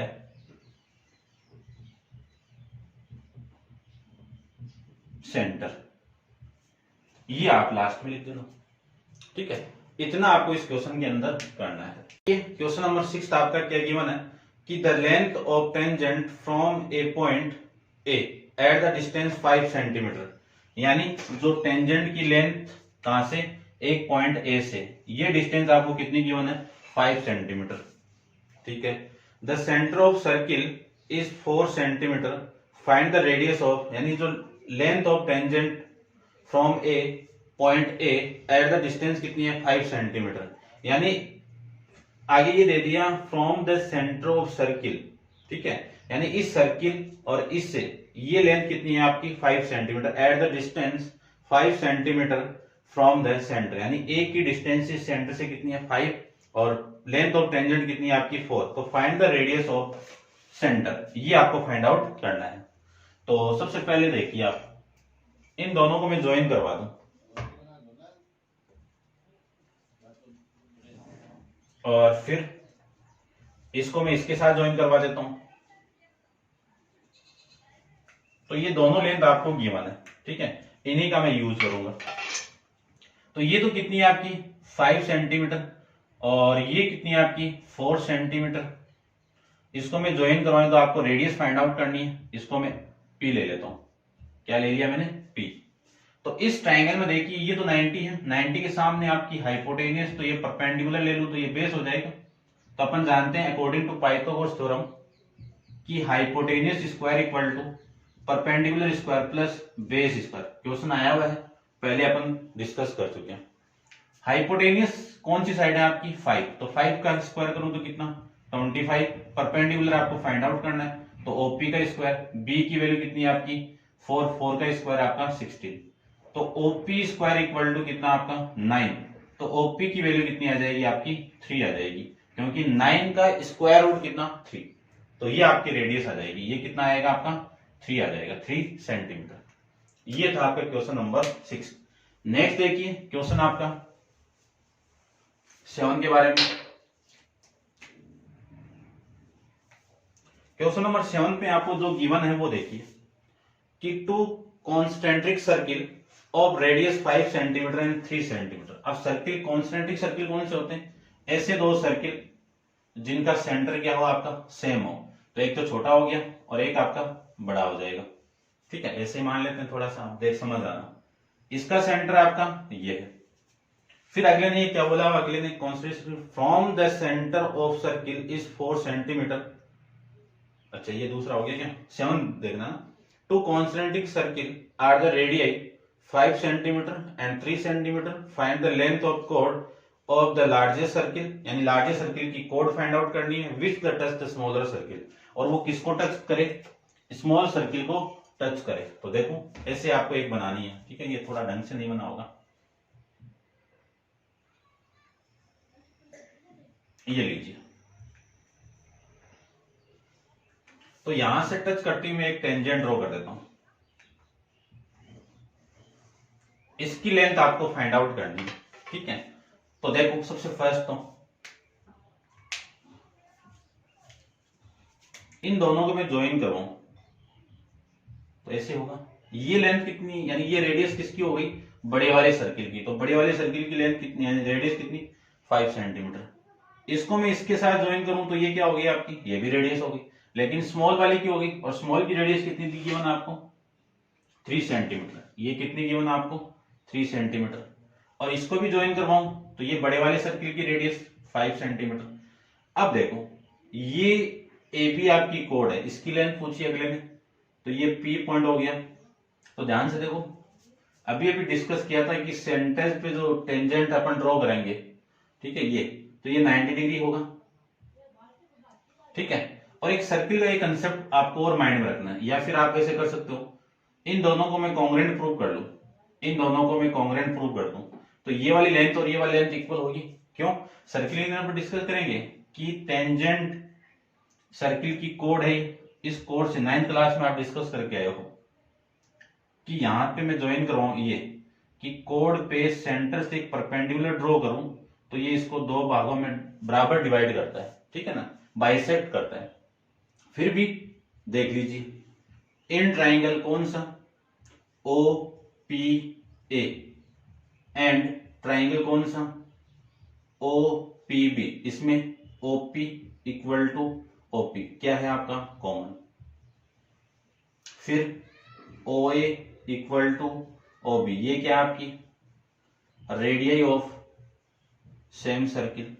centre, ये आप last में लिख देना, ठीक है। इतना आपको इस क्वेश्चन के अंदर करना है। ये क्वेश्चन नंबर 6 आपका क्या गिवन है कि the length of tangent from a point A at the distance 5 centimetre, यानी जो टेंजेंट की लेंथ कहां से, एक पॉइंट ए से, ये डिस्टेंस आपको कितनी गिवन है 5 सेंटीमीटर, ठीक है। The centre of circle is 4 centimetre, find the radius of, यानी जो length of tangent from a point A at the distance कितनी है 5 सेंटीमीटर, यानी आगे ये दे दिया from the centre of circle, ठीक है, यानी इस सर्किल और इससे ये लेंथ कितनी है आपकी 5 centimetre, at the distance 5 centimetre from the centre, यानी ए की डिस्टेंस इस सेंटर से कितनी है 5 और लेंथ ऑफ टेंजेंट कितनी है आपकी 4। तो find the radius of centre, ये आपको फाइंड आउट करना है। तो सबसे पहले देखिए आप इन दोनों को मैं ज्वाइन करवा दूं, और फिर इसको मैं इसके साथ ज्वाइन करवा देता हूं। तो ये दोनों लेंथ आपको गिवन है, ठीक है, इन्हीं का मैं यूज करूंगा। तो ये तो कितनी है आपकी 5 सेंटीमीटर और ये कितनी है आपकी 4 सेंटीमीटर। इसको मैं ज्वाइन करवाऊं तो आपको रेडियस फाइंड आउट करनी है। इसको मैं पी ले लेता हूं। क्या ले लिया मैंने? पी। तो इस ट्राइंगल में देखिए ये तो 90 है, 90 के सामने आपकी हाइपोटेनियस, तो ये परपेंडिकुलर ले लूं तो ये बेस हो जाएगा। तो अपन जानते हैं अकॉर्डिंग टू पाइथागोरस थ्योरम कि hypotenuse square equal to perpendicular square plus base square. Question आया हुआ है, पहले अपन डिस्कस कर चुके हैं। हाइपोटेनियस कौन सी साइड है आपकी? 5। तो 5 का स्क्वायर करूं तो कितना? 25। परपेंडिकुलर आपको फाइंड आउट करना है, तो ओपी का स्क्वायर, बी की वैल्यू कितनी है आपकी? 4, 4 का स्क्वायर आपका 16। तो ओपी स्क्वायर इक्वल टू कितना आपका? 9। तो ओपी की वैल्यू कितनी आ जाएगी आपकी? 3 आ जाएगी, क्योंकि 9 का स्क्वायर रूट कितना? 3। तो ये आपकी रेडियस आ जाएगी। ये कितना आएगा आपका? 3 आ जाएगा, 3 सेंटीमीटर। ये था आपका क्वेश्चन नंबर 6। नेक्स्ट देखिए क्वेश्चन आपका 7 के बारे में। क्वेश्चन नंबर 7 पे आपको जो गिवन है वो देखिए कि 2 concentric circle of radius 5 centimetre and 3 centimetre. अब सर्किल, कॉन्सेंट्रिक सर्किल कौन से होते हैं? ऐसे दो सर्किल जिनका सेंटर क्या हो आपका? सेम हो। तो एक तो छोटा हो गया और एक आपका बड़ा हो जाएगा। ठीक है, ऐसे मान लेते हैं, थोड़ा सा देख समझ आना। इसका सेंटर आपका ये है। फिर अगले ने क्या बोला? अगले ने concentric from the centre of circle is 4 centimetre. अच्छा, ये दूसरा हो गया क्या? 7 देखना। 2 concentric circle are the radii 5 centimetre and 3 centimetre. Find the length of कोड ऑफ द लार्जेस्ट सर्किल, यानी लार्जेस्ट सर्किल की कोड फाइंड आउट करनी है, which the touch the smaller circle. और वो किसको टच करे? स्मॉल सर्किल को टच करे। तो देखो ऐसे आपको एक बनानी है। ठीक है, ये थोड़ा ढंग से नहीं बना होगा, ये लीजिए। तो यहां से टच करती हुई मैं एक टेंजेंट ड्रॉ कर देता हूं। इसकी लेंथ आपको फाइंड आउट करनी है। ठीक है, तो देखो सबसे फर्स्ट तो इन दोनों को मैं ज्वाइन करूं तो ऐसे होगा। ये लेंथ कितनी, यानी ये रेडियस किसकी हो गई? बड़े वाले सर्किल की। तो बड़े वाले सर्किल की लेंथ कितनी, यानी रेडियस कितनी? 5 सेंटीमीटर। इसको मैं इसके साथ ज्वाइन करूं तो ये क्या हो गई आपकी? ये भी रेडियस हो गई, लेकिन स्मॉल वाली की हो गई। और स्मॉल की रेडियस कितनी दी गिवन आपको? 3 सेंटीमीटर। ये कितनी गिवन आपको? 3 सेंटीमीटर। और इसको भी ज्वाइन करवाऊं तो ये बड़े वाले सर्किल की रेडियस 5 सेंटीमीटर। अब देखो ये ए बी आपकी कोड है, इसकी लेंथ पूछी अगले में, तो ये पी पॉइंट हो गया। तो ध्यान से देखो, अभी अभी डिस्कस किया था कि सेंटर पे जो टेंजेंट अपन ड्रॉ करेंगे, ठीक है, ये तो ये 90 डिग्री होगा। ठीक है, और एक सर्किल का एक कंसेप्ट आपको और माइंड में रखना है, या फिर आप ऐसे कर सकते हो, इन दोनों को मैं कॉन्ग्रुएंट प्रूव कर लूं, इन दोनों को मैं कॉन्ग्रुएंट प्रूव कर दूं, तो ये वाली लेंथ और ये वाली लेंथ इक्वल होगी। क्यों? सर्किल पर डिस्कस करेंगे कि टेंजेंट सर्किल की कोड है। इस कोड से 9th क्लास में आप डिस्कस करके आए हो कि यहां पे मैं ज्वाइन करवाऊं ये कि कोड पे सेंटर से एक परपेंडिकुलर ड्रॉ करूं तो ये इसको दो भागों में बराबर डिवाइड करता है। ठीक है ना, बाइसेक्ट करता है। फिर भी देख लीजिए इन ट्राइंगल कौन सा? O P A and triangle कौन सा? O P B. इसमें O P equal to OP क्या है आपका? कॉमन। फिर O A equal to O B, ये क्या आपकी? Radius of same circle.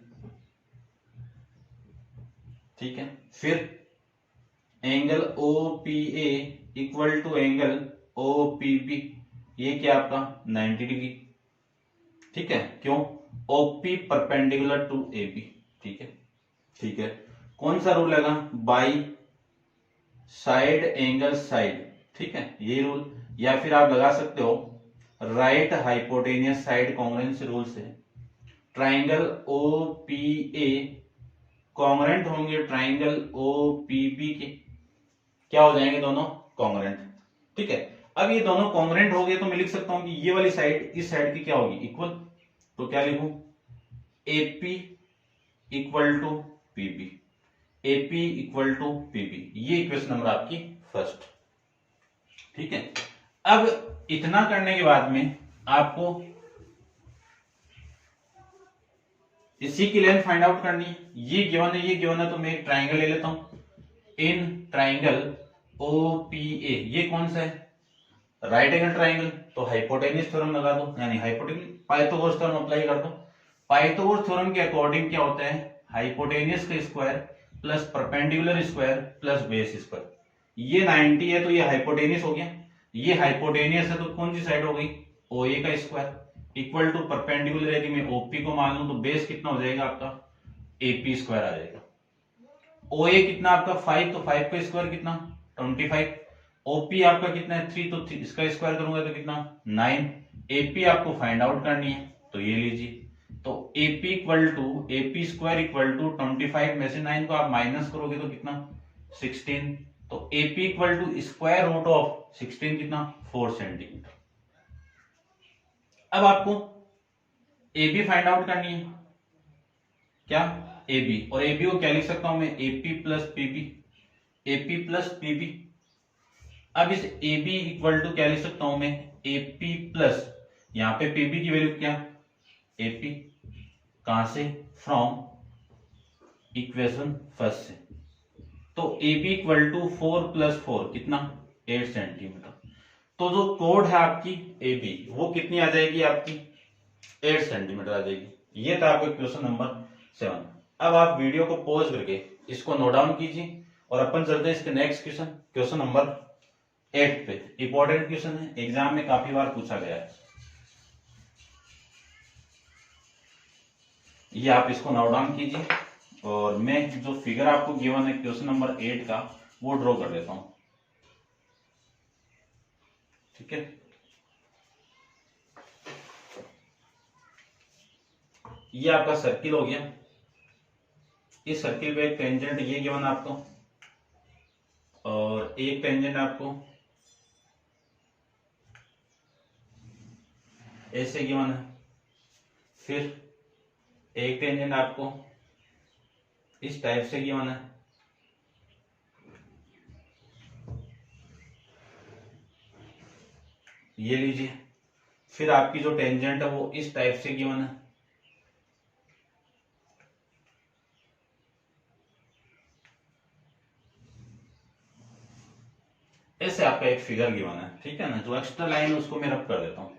ठीक है, फिर angle O P A equal to angle O P B, ये क्या आपका? 90 डिग्री। ठीक है, क्यों? OP perpendicular to A B. ठीक है, ठीक है, कौन सा रूल लगा? By side angle side. ठीक है, ये रूल, या फिर आप लगा सकते हो right hypotenuse side congruence rule से triangle O P A congruent होंगे ट्राइंगल ओ पी बी के, क्या हो जाएंगे? दोनों कॉन्ग्रुएंट। ठीक है, अब ये दोनों कॉन्ग्रुएंट हो गए तो मैं लिख सकता हूं कि ये वाली साइड इस साइड की क्या होगी? इक्वल। तो क्या लिखूं? AP equal to PB, AP equal to PB. ये इक्वेशन नंबर आपकी फर्स्ट। ठीक है, अब इतना करने के बाद में आपको इसी की लेंथ फाइंड आउट करनी है। ये गिवन है, ये गिवन है, तो मैं एक ट्राइंगल ले लेता हूं। इन ट्राइंगल OPA, ये कौन सा है? राइट एंगल ट्राइंगल, तो हाइपोटेन्यूज थ्योरम लगा दो, यानी हाइपोटेन्यूज पाइथागोरस थ्योरम अप्लाई कर दो। पाइथागोरस थ्योरम के अकॉर्डिंग क्या होता है? हाइपोटेन्यूज का square plus perpendicular square plus base square. ये 90 है तो ये हाइपोटेन्यूज हो गया, ये हाइपोटेन्यूज है तो कौन सी साइड हो गई? OA का स्क्वायर इक्वल टू परपेंडिकुलर, यदि मैं OP को मान लूं तो बेस कितना हो जाएगा आपका? AP स्क्वायर आ जाएगा। OA कितना आपका 5, तो 5 का स्क्वायर कितना? 25। OP आपका कितना है? 3, तो इसका स्क्वायर करूंगा तो कितना? 9। AP आपको फाइंड आउट करनी है तो ये लीजिए, तो AP equal to AP square equal to 25 में से 9 को आप माइनस करोगे तो कितना? 16। तो AP equal to square root of 16 कितना? 4 सेंटीमीटर। अब आपको AB फाइंड आउट करनी है, क्या? AB, और AB को क्या लिख सकता हूं मैं? AP plus PB, AP plus PB। अब इस AB इक्वल टू क्या लिख सकता हूं मैं? AP प्लस, यहां पे PB की वैल्यू क्या? AP, कहां से? फ्रॉम इक्वेशन फर्स्ट से, तो AB इक्वल टू 4 प्लस 4 कितना? 8 सेंटीमीटर। तो जो कोड है आपकी AB, वो कितनी आ जाएगी आपकी? 8 सेंटीमीटर आ जाएगी। ये था आपका क्वेश्चन नंबर 7। अब आप वीडियो को पॉज करके इसको नोट डाउन कीजिए और अपन चलते हैं इसके नेक्स्ट क्वेश्चन, क्वेश्चन नंबर 8 पे। इंपॉर्टेंट क्वेश्चन है, एग्जाम में काफी बार पूछा गया है। ये आप इसको नोट डाउन कीजिए और मैं जो फिगर आपको गिवन है क्वेश्चन नंबर 8 का, वो ड्रॉ कर देता हूं। ठीक है, ये आपका सर्किल हो गया। इस सर्किल पे एक टेंजेंट ये गिवन आपको, और एक टेंजेंट आपको ऐसे गिवन है, फिर एक टेंजेंट आपको इस टाइप से गिवन है, ये लीजिए। फिर आपकी जो टेंजेंट है वो इस टाइप से गिवन है, ऐसे आपका एक फिगर गिवन है। ठीक है ना, जो एक्स्ट्रा लाइन है उसको मैं रब कर देता हूं।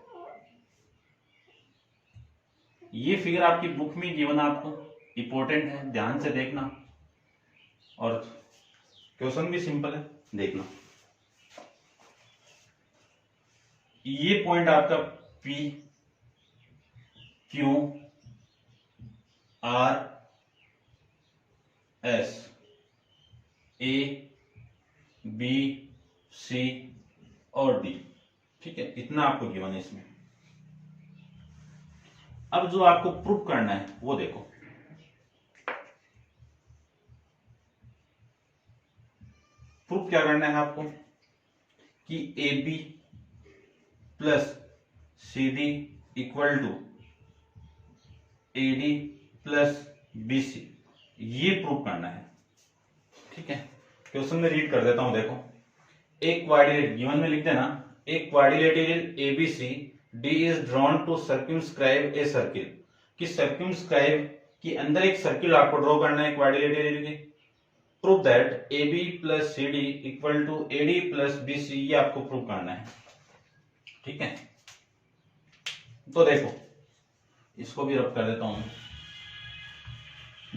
ये फिगर आपकी बुक में गिवन है, आपको इंपॉर्टेंट है, ध्यान से देखना, और क्वेश्चन भी सिंपल है, देखना। ये पॉइंट आपका P, Q, R, S, A, B, C और D। ठीक है, इतना आपको गिवन है इसमें। अब जो आपको प्रूफ करना है वो देखो। प्रूफ क्या करना है आपको कि AB plus CD equal to AD plus BC, ये प्रूफ करना है। ठीक है, क्वेश्चन में रीड कर देता हूं, देखो। एक क्वाड्रिलेटरल गिवन में लिख देना, एक quadrilateral ABC D is drawn to circumscribe a circle, कि circumscribe के अंदर एक सर्किल आपको ड्रॉ करना है क्वाड्रिलेटरल के। Prove that AB plus CD equal to AD plus BC, ये आपको प्रूव करना है। ठीक है, तो देखो इसको भी रब कर देता हूं।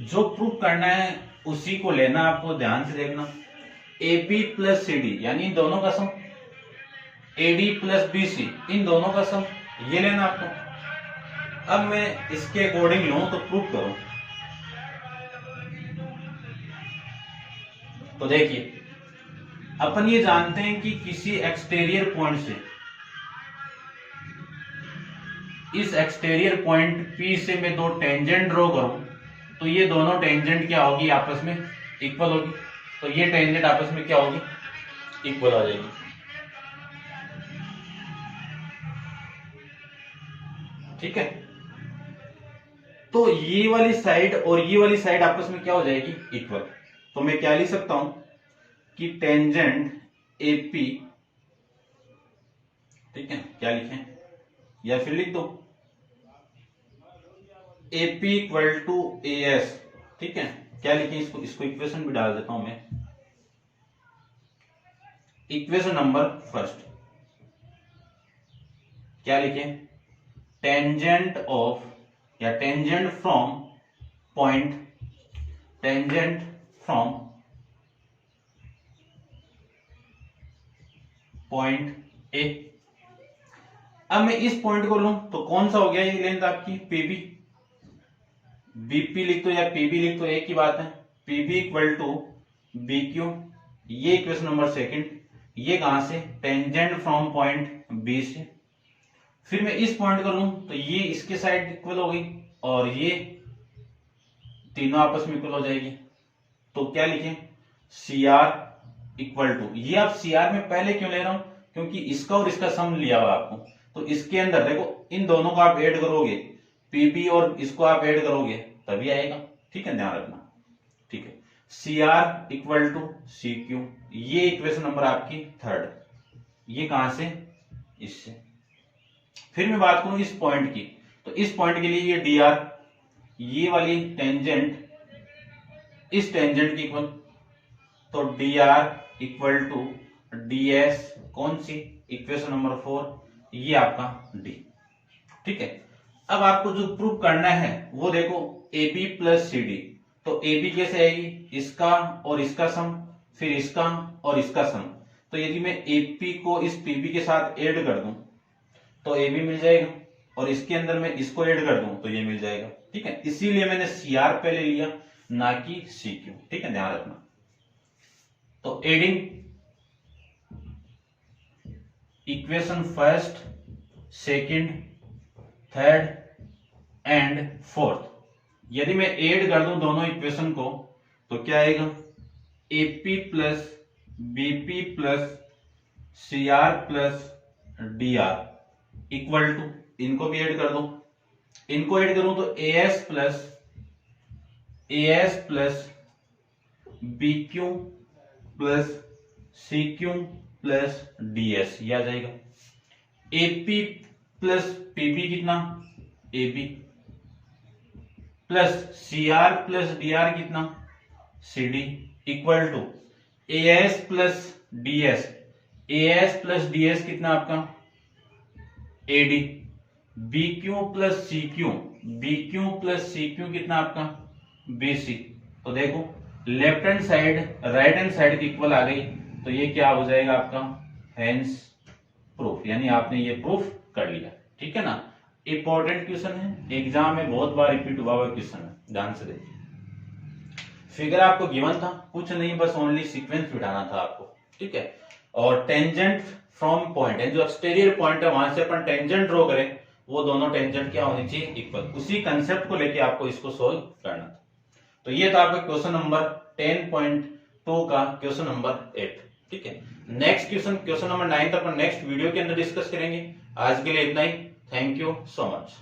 जो प्रूव करना है उसी को लेना, आपको ध्यान से देखना। AB प्लस CD यानी इन दोनों का सम, AD प्लस BC इन दोनों का सम, ये लेना आपको। अब मैं इसके अकॉर्डिंग लूं तो प्रूव करूं, तो देखिए अपन ये जानते हैं कि किसी एक्सटीरियर पॉइंट से, इस एक्सटीरियर पॉइंट P से मैं दो टेंजेंट ड्रॉ करूं तो ये दोनों टेंजेंट क्या होगी? आपस में इक्वल होगी। तो ये टेंजेंट आपस में क्या होगी? इक्वल आ जाएगी। ठीक है, तो ये वाली साइड और ये वाली साइड आपस में क्या हो जाएगी? इक्वल। तो मैं क्या लिख सकता हूं कि टेंजेंट AP, ठीक है, क्या लिखें, या फिर लिख दो AP इक्वल टू AS। ठीक है, क्या लिखें इसको? इसको इक्वेशन भी डाल देता हूं मैं, इक्वेशन नंबर फर्स्ट क्या लिखे, टेंजेंट ऑफ या tangent from point, tangent from point A. अब मैं इस पॉइंट को लूं तो कौन सा हो गया ये लेंथ आपकी पीबी, बीपी लिख दो या पीबी लिख दो, एक ही बात है। PB equal to B Q, ये इक्वेशन नंबर सेकंड। ये कहां से, टेंजेंट फ्रॉम पॉइंट बी से। फिर मैं इस पॉइंट को लूं तो ये इसके साइड इक्वल हो गई और ये तीनों आपस में इक्वल हो जाएगी। तो क्या लिखें, सी आर इक्वल टू, ये आप सी आर में पहले क्यों ले रहा हूं, क्योंकि इसका और इसका सम लिया हुआ आपको, तो इसके अंदर देखो इन दोनों को आप ऐड करोगे, पीबी और इसको आप ऐड करोगे तभी आएगा, ठीक है, ध्यान रखना, ठीक है। C R equal to C Q, ये इक्वेशन नंबर आपकी थर्ड, ये कहां से, इससे। फिर मैं बात करूं इस पॉइंट की, तो इस पॉइंट के लिए ये डी आर, ये वाली टेंजेंट इस टेंजेंट की इक्वल, तो D R equal to D S, कौन सी, इक्वेशन नंबर 4, ये आपका डी, ठीक है। अब आपको जो प्रूव करना है वो देखो A B plus C D, तो ए बी कैसे आएगी, इसका और इसका सम, फिर इसका और इसका सम। तो यदि मैं ए पी को इस पी बी के साथ ऐड कर दूं तो ए बी मिल जाएगा, और इसके अंदर मैं इसको ऐड कर दूं तो ये मिल जाएगा, ठीक है। इसीलिए मैंने सी आर पहले लिया ना कि सी क्यू, ठीक है, ध्यान रखना। तो adding equation first, second, third and fourth, यदि मैं ऐड कर दूं दोनों इक्वेशन को तो क्या आएगा, AP plus BP plus C R plus D R equal to, इनको भी ऐड कर दो, इनको ऐड करूं तो A S plus B Q plus C Q plus D S, ये आ जाएगा। एपी प्लस पीबी कितना, A B, plus C R plus D R कितना, C D, equal to A S plus D S, A S plus D S कितना आपका, A D, B Q plus C Q, B Q plus C Q कितना आपका, B C. तो देखो left hand side right hand side की equal आ गई, तो ये क्या हो जाएगा आपका, हेंस प्रूफ, यानी आपने ये प्रूफ कर लिया, ठीक है ना। इंपॉर्टेंट क्वेश्चन है, एग्जाम में बहुत बार रिपीट हुआ हुआ क्वेश्चन है, ध्यान से देखिए। फिगर आपको गिवन था, कुछ नहीं, बस ओनली सीक्वेंस बिठाना था आपको, ठीक है। और टेंजेंट फ्रॉम पॉइंट, जो एक्सटीरियर पॉइंट है वहां से अपन टेंजेंट ड्रॉ करें, वो दोनों टेंजेंट क्या होनी चाहिए, इक्वल। उसी कंसेप्ट को लेके आपको इसको सोल्व करना था। तो ये था आपका क्वेश्चन नंबर 10.2 का क्वेश्चन नंबर 8, ठीक है। नेक्स्ट क्वेश्चन नंबर 9 अपन नेक्स्ट वीडियो के अंदर डिस्कस करेंगे। आज के लिए इतना ही, थैंक यू सो मच।